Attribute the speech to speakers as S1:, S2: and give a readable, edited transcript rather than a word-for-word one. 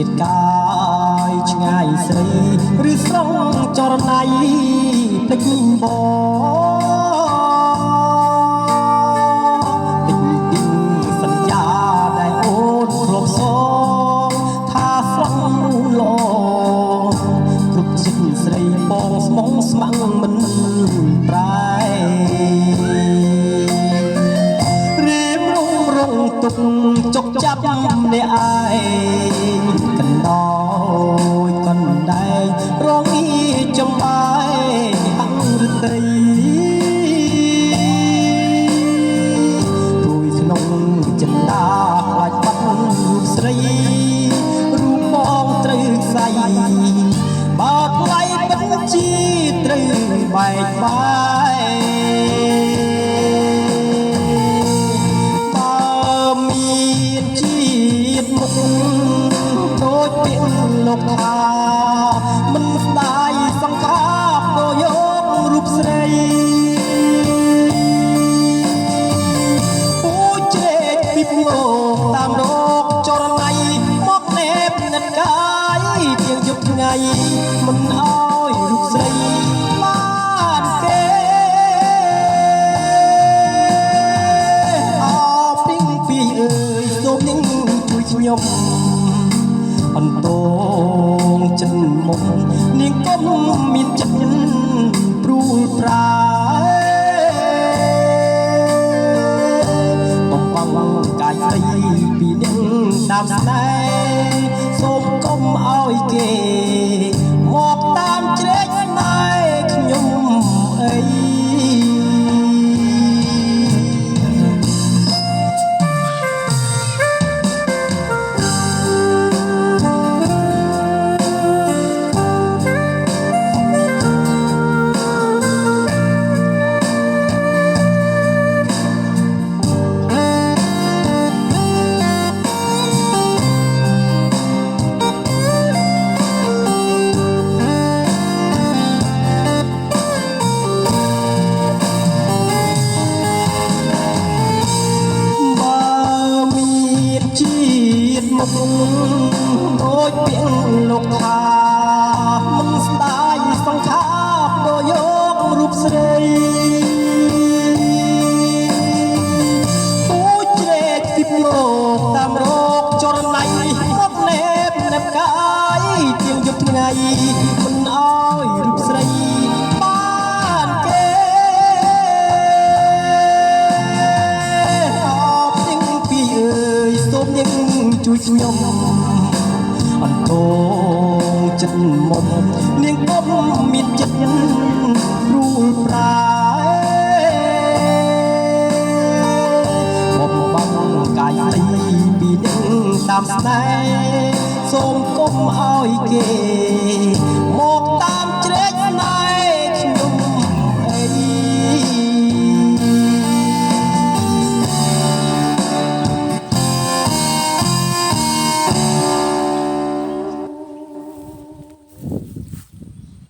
S1: ជាតិកាយឆ្ងាយស្រីឬស្រង់ចរណៃភ្លេចបងតិចទីសន្យាដែលអូនធ្លាប់សងថាស្រង់ល្អគ្រប់ចិត្តស្រីបងស្មងស្មាំងមិនប្រែរៀមរងទុកចុកចាប់អ្នកឯងកណ្ដោយកណ្ដែងរងអ៊ីចំបាយហាំងឬត្រីព្រួយក្នុងចិន្តាខ្លាចបាត់រូបស្រីរូបបងត្រូវខ្សែបើថ្លៃពិតជាត្រូវបែកបាយដូចពាក្យលោកថាមិនស្ដាយសង្ខារដូចយករូបស្រីពូជ្រែកពីភ្នោតាមរកចរណៃមកណែបនិតកាយទៀងយប់ថ្ងៃមិនអោយរូបស្រីបានគេអោពីងពីអើយសូមនាងជួយខ្ញុំអន្តងចិត្តមុខនាងកុំមានចិត្តព្រួលប្រាបំផំកាយស្រីពីនាងតាមស្នេហ៍សូមកុំឲ្យគេមកតាមជ្រែកស្នេហ៍ខ្ញុំអីជាតិមុខដូចពាក្យលោកថាមិនស្ដាយសង្ខារដូចយករូបស្រីពូជ្រែកពីភ្នោតាមរកចរណៃមកណែបនិតកាយទៀងយប់ថ្ងៃមិនអោយរូបស្រីបានគេនាងជួយខ្ញុំអន្តងចិត្តមុំនាងកុំមានចិត្តព្រួលប្រាបំបាំងកាយស្រីពីនាងតាមស្នេហ៍សូមកុំឲ្យគេ